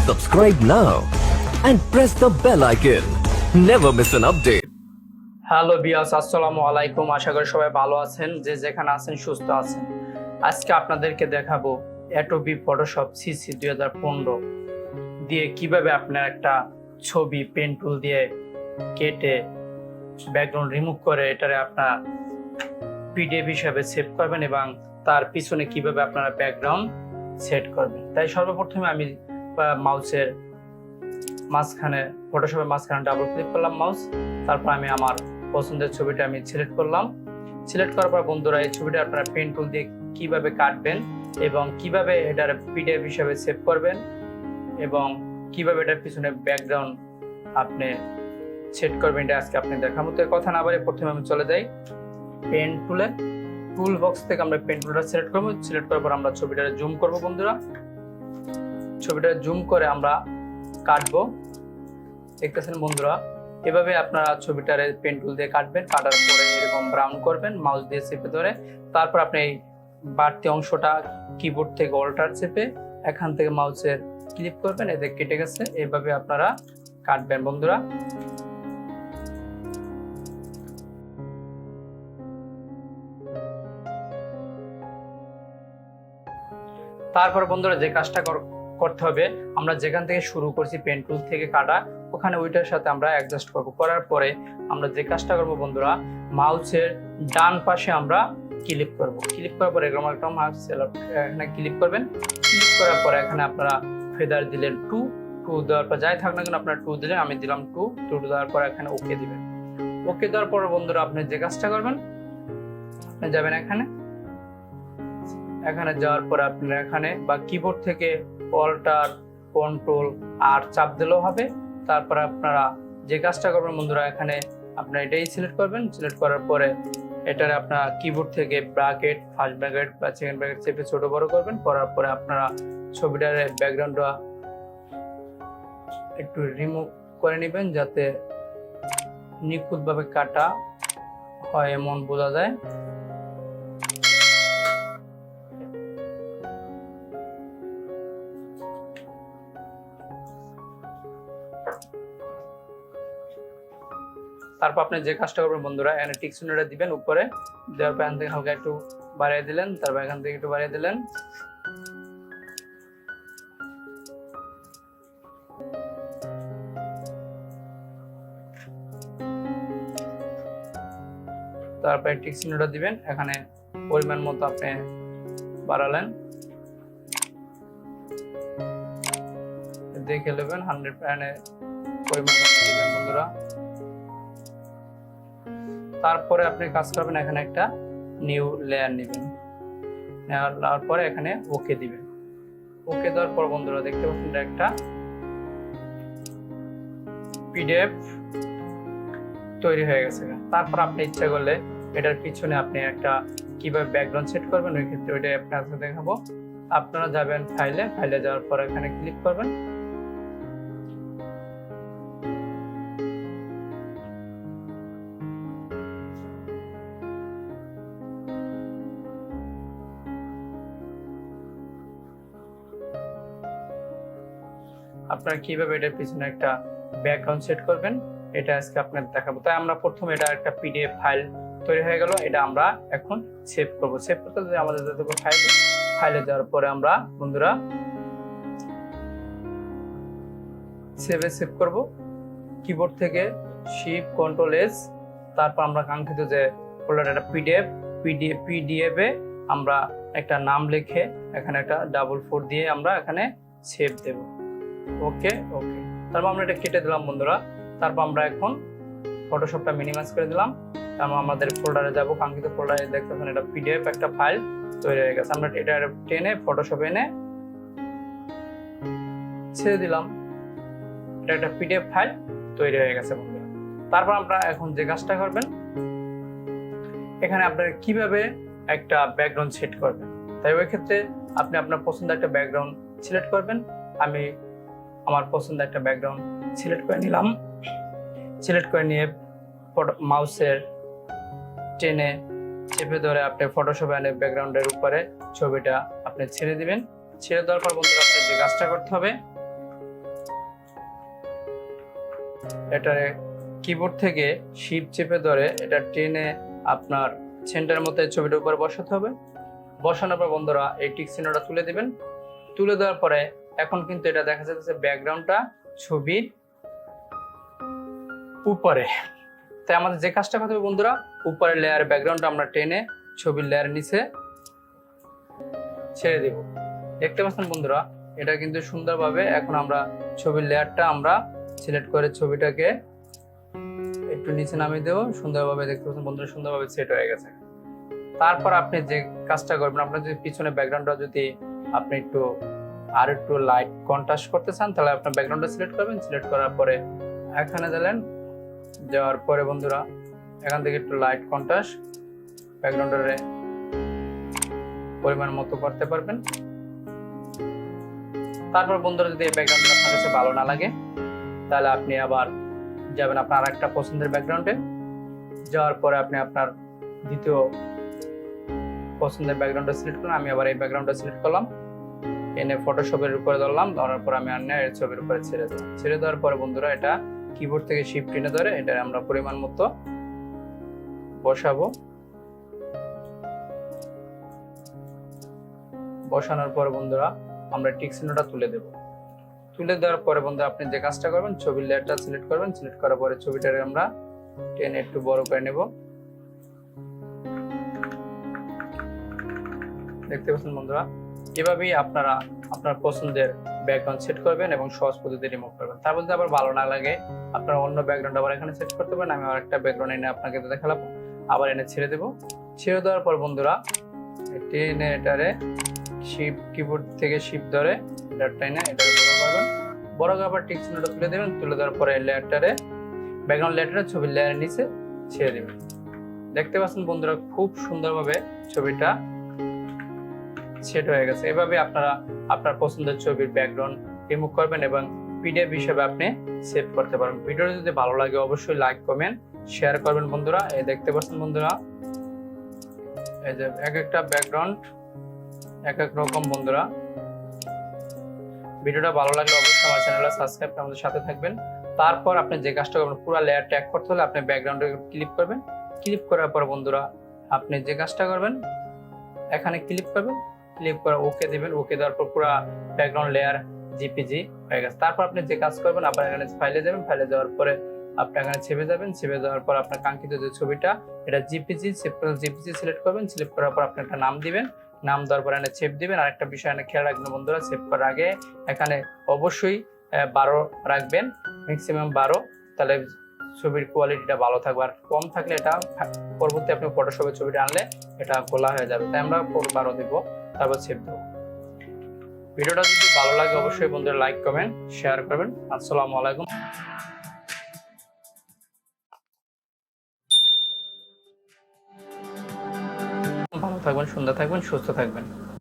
Subscribe now and press the bell icon. Never miss an update. Hello Biyas, আসসালামু আলাইকুম। আশা করি সবাই ভালো আছেন, যে যেখানে আছেন সুস্থ আছেন। আজকে আপনাদেরকে দেখাবো অ্যাডোবি ফটোশপ সিসি 2015 দিয়ে কিভাবে আপনার একটা ছবি পেন টুল দিয়ে কেটে ব্যাকগ্রাউন্ড রিমুভ করে এটারে আপনার পিডিএফ হিসাবে সেভ করবেন এবং তার পিছনে কিভাবে আপনারা ব্যাকগ্রাউন্ড সেট করবেন। তাই সর্বপ্রথমে আমি মাউসের মাঝখানে ফটোশপের মাঝখানে ডাবল ক্লিক করলাম মাউস, তারপর আমি আমার পছন্দের ছবিটা আমি সিলেক্ট করলাম। সিলেক্ট করার পর বন্ধুরা এই ছবিটা আপনারা পেন টুল দিয়ে কিভাবে কাটবেন এবং কিভাবে এটার পিডিএফ হিসাবে সেভ করবেন এবং কিভাবে এটার পিছনে ব্যাকগ্রাউন্ড আপনি সেট করবেন, এটা আজকে আপনি দেখাবো। তো কথা না বলে প্রথমে আমি চলে যাই পেন টুলে। টুল বক্স থেকে আমরা পেন টুলটা সিলেক্ট করবো। সিলেক্ট করার পর আমরা ছবিটা জুম করব বন্ধুরা। ছবিটা জুম করে আমরা কাটবো। দেখতেছেন বন্ধুরা, এভাবে আপনারা ছবিটারে পেন টুল দিয়ে কাটবেন। কাটার পরে এরকম ব্রাউন করবেন মাউস দিয়ে চেপে ধরে। তারপর আপনি এই বাড়তি অংশটা কিবোর্ড থেকে অল্টার চেপে এখান থেকে মাউসের ক্লিক করবেন, এতে কেটে গেছে। এভাবে আপনারা কাটবেন বন্ধুরা। তারপর বন্ধুরা যে কাজটা করতে হবে, আমরা যেখান থেকে শুরু করছি পেন টুল থেকে কাটা, ওখানে ওইটার সাথে আমরা অ্যাডজাস্ট করব। করার পরে আমরা যে কাজটা করব বন্ধুরা, মাউসের ডান পাশে আমরা ক্লিক করব। ক্লিক করার পরে এখানে ক্লিক করবেন। ক্লিক করার পরে এখানে আপনারা ফেদার দিলেন টু দেওয়ার পর যাই থাক না কেন আপনারা 2 দিলেন, আমি দিলাম 2 দেওয়ার পর এখানে ওকে দিবেন। ওকে দেওয়ার পর বন্ধুরা আপনি যে কাজটা করবেন, আপনি যাবেন এখানে যাওয়ার পর আপনারা এখানে বা কিবোর্ড থেকে অল্টার কন্ট্রোল আর চাপ দিলেও হবে। তারপর আপনারা যে কাজটা করবেন বন্ধুরা, এখানে আপনারা এটাই সিলেক্ট করবেন। সিলেক্ট করার পরে এটার আপনারা কিবোর্ড থেকে ব্র্যাকেট, ফার্স্ট ব্র্যাকেট বা সেকেন্ড ব্র্যাকেট চেপে ছোট বড় করবেন। করার পরে আপনারা ছবিটার ব্যাকগ্রাউন্ডটা একটু রিমুভ করে নেবেন, যাতে নিখুঁতভাবে কাটা হয় এমন বোঝা যায়। তারপর আপনি যে কাজটা করবেন বন্ধুরা, এখানে টিক চিহ্নটা দিবেন উপরে, দেওয়ার পর এখান থেকে হালকা একটু বাড়িয়ে দিলেন, তারপর এখান থেকে একটু বাড়িয়ে দিলেন। তারপর টিক চিহ্নটা দিবেন, এখানে পরিমাণ মতো আপনি বাড়ালেন, দেখে নেবেন 100 পরিমাণ মতো দিবেন বন্ধুরা। তারপরে আপনি কাজ করবেন, এখানে একটা নিউ লেয়ার নেবেন, নেওয়ার পরে এখানে ওকে দিবেন। ওকে দেওয়ার পর বন্ধুরা দেখতে পাচ্ছেন একটা পিডিএফ তৈরি হয়ে গেছে। তারপর আপনি ইচ্ছা করলে এটার পিছনে আপনি একটা কিভাবে ব্যাকগ্রাউন্ড সেট করবেন, ওই ক্ষেত্রে ওইটাই আপনাকে দেখাবো। আপনারা যাবেন ফাইলে যাওয়ার পর এখানে ক্লিক করবেন। আপনারা কিভাবে এটার পিছনে একটা ব্যাকগ্রাউন্ড সেট করবেন, এটা আজকে আপনাদের দেখাবো। তাই আমরা প্রথমে এটা একটা পিডিএফ ফাইল তৈরি হয়ে গেল, এটা আমরা এখন সেভ করব। সেভ করতে যদি আমাদের যেতে হবে ফাইলে যাওয়ার পরে আমরা বন্ধুরা সেভ করব। কিবোর্ড থেকে শিফট কন্ট্রোল এস, তারপর আমরা কাঙ্ক্ষিত যে ফোল্ডারটা পিডিএফ এ আমরা একটা নাম লিখে এখানে একটা 4 দিয়ে আমরা এখানে সেভ দেব। ওকে। তারপর আমরা এটা কেটে দিলাম বন্ধুরা। তারপর আমরা এখন ফটোশপটা মিনিমাইজ করে দিলাম। তারপর আমাদের ফোল্ডারে যাব, কাঙ্ক্ষিত ফোল্ডারে দেখতে পাচ্ছেন এটা পিডিএফ একটা ফাইল তৈরি হয়ে গেছে। আমরা এটা টেনে ফটোশপে এনে ছেড়ে দিলাম, এটা একটা পিডিএফ ফাইল তৈরি হয়ে গেছে বন্ধুরা। তারপর আপনারা এখন যে কাজটা করবেন, এখানে আপনারা কিভাবে একটা ব্যাকগ্রাউন্ড সেট করবেন, তাই ওই ক্ষেত্রে আপনি আপনার পছন্দের একটা ব্যাকগ্রাউন্ড সিলেক্ট করবেন। আমি আমার পছন্দের একটা ব্যাকগ্রাউন্ড সিলেক্ট করে নিলাম। সিলেক্ট করে নিয়ে মাউসের টেনে চেপে ধরে আপনি ফটোশপে এনে ব্যাকগ্রাউন্ডের উপরে ছবিটা আপনি ছেড়ে দিবেন। ছেড়ে দেওয়ার পর বন্ধুরা আপনি যে কাজটা করতে হবে, এটারে কিবোর্ড থেকে শিফট চেপে ধরে এটা টেনে আপনার সেন্টারের মধ্যে ছবিটার উপর বসাতে হবে। বসানোর পর বন্ধুরা এই টিক চিহ্নটা তুলে দিবেন। তুলে দেওয়ার পরে এখন কিন্তু এটা দেখা যাচ্ছে ব্যাকগ্রাউন্ডটা ছবির উপরে। তাই আমাদের যে কাজটা করতে হবে বন্ধুরা, উপরের লেয়ার ব্যাকগ্রাউন্ডটা আমরা টেনে ছবির লেয়ার নিচে ছেড়ে দেব। দেখতে পাচ্ছেন বন্ধুরা, এটা কিন্তু সুন্দরভাবে এখন আমরা ছবির লেয়ারটা আমরা সিলেক্ট করে ছবিটাকে একটু নিচে নামিয়ে দেবো। সুন্দরভাবে দেখতে পাচ্ছেন বন্ধুরা, সুন্দরভাবে সেট হয়ে গেছে। তারপর আপনি যে কাজটা করবেন, আপনার যদি পিছনে ব্যাকগ্রাউন্ডটা যদি আপনি একটু লাইট কন্ট্রাস্ট করতে চান, তাহলে আপনার ব্যাকগ্রাউন্ডটা সিলেক্ট করবেন। সিলেক্ট করার পরে এখানে যাওয়ার পরে বন্ধুরা এখান থেকে একটু লাইট কন্ট্রাস্ট ব্যাকগ্রাউন্ডের পরিমাণ মতো করতে পারবেন। তারপর বন্ধুরা যদি এই ব্যাকগ্রাউন্ডটা আপনার কাছে ভালো না লাগে, তাহলে আপনি আবার যাবেন আপনার আরেকটা পছন্দের ব্যাকগ্রাউন্ডে। যাওয়ার পরে আপনি আপনার দ্বিতীয় পছন্দের ব্যাকগ্রাউন্ডটা সিলেক্ট করলাম। আমি আবার এই ব্যাকগ্রাউন্ডটা সিলেক্ট করলাম, এনে ফটোশপের উপরে ধরলাম। ধরার পর আমি এর ছবির উপরে ছেড়ে দিলাম। ছেড়ে দেওয়ার পরে বন্ধুরা এটা কিবোর্ড থেকে শিফট টেনে ধরে এটা আমরা পরিমাণ মতো বসাবো। বসানোর পরে বন্ধুরা আমরা টিক চিহ্নটা তুলে দেব। তুলে দেওয়ার পরে বন্ধুরা আপনি যে কাজটা করবেন, ছবির লেয়ারটা সিলেক্ট করবেন। সিলেক্ট করার পরে ছবিটারে আমরা টেনে একটু বড় করে নেব। দেখতে পাচ্ছেন বন্ধুরা, এভাবেই আপনারা আপনার পছন্দের ব্যাকগ্রাউন্ড সেট করবেন এবং সহজ পদ্ধতিতে রিমুভ করবেন। তারপর যদি আবার ভালো না লাগে, আপনারা অন্য ব্যাকগ্রাউন্ড আবার এখানে সেট করতে পারেন। আমি আরেকটা ব্যাকগ্রাউন্ড এনে আপনাকে দেখালাম, আবার এনে ছেড়ে দেব। ছেড়ে দেওয়ার পর বন্ধুরা টেনে এটারে শিফট কিবোর্ড থেকে শিফট ধরে এটা টেনে এটারে বড় করবেন। বড় করার পর টিক চিহ্নটা তুলে দেবেন। তুলে দেওয়ার পরে লেয়ারটারে ব্যাকগ্রাউন্ড লেয়ারটা ছবির লেয়ারের নিচে ছেড়ে দেবেন। দেখতে পাচ্ছেন বন্ধুরা, খুব সুন্দরভাবে ছবিটা সেট হয়ে গেছে। এভাবে আপনারা আপনার পছন্দের ছবির ব্যাকগ্রাউন্ড রিমুভ করবেন এবং পিডিএফ হিসেবে আপনি সেভ করতে পারবেন। ভিডিওটা যদি ভালো লাগে অবশ্যই লাইক কমেন্ট শেয়ার করবেন বন্ধুরা। এই দেখতে পাচ্ছেন বন্ধুরা, এই যে এক একটা ব্যাকগ্রাউন্ড এক এক রকম বন্ধুরা। ভিডিওটা ভালো লাগলে অবশ্যই আমার চ্যানেলটা সাবস্ক্রাইব করে আমাদের সাথে থাকবেন। তারপর আপনি যে কাজটা করবেন, পুরো লেয়ার ট্যাগ করতে হলে আপনি ব্যাকগ্রাউন্ডে ক্লিক করবেন। ক্লিক করার পর বন্ধুরা আপনি যে কাজটা করবেন, এখানে ক্লিক করবেন। ক্লিক করে ওকে দিবেন। ওকে দেওয়ার পর পুরো ব্যাকগ্রাউন্ড লেয়ার জিপিজি হয়ে গেছে। তারপর আপনি যে কাজ করবেন, আবার এখানে ফাইলে যাবেন। ফাইলে যাওয়ার পরে আপনি এখানে ছেপে যাবেন। ছেপে যাওয়ার পর আপনার কাঙ্ক্ষিত যে ছবিটা, এটা জিপিজি জিপিজি সিলেক্ট করবেন। সিলেক্ট করার পর আপনি একটা নাম দিবেন। নাম দেওয়ার পর এখানে সেভ দিবেন। আর একটা বিষয় এখানে খেয়াল রাখবেন বন্ধুরা, সেভ করার আগে এখানে অবশ্যই 12 রাখবেন, ম্যাক্সিমাম 12, তাহলে ছবির কোয়ালিটিটা ভালো থাকবে। আর কম থাকলে এটা পরবর্তী আপনি ফটোশপে ছবিটা আনলে এটা খোলা হয়ে যাবে। তাই আমরা 12 দিব, তারপর সেভ দেবো। ভিডিওটা যদি ভালো লাগে অবশ্যই বন্ধুরা লাইক কমেন্ট শেয়ার করবেন। আসসালামু আলাইকুম। ভালো থাকবেন, সুন্দর থাকবেন, সুস্থ থাকবেন।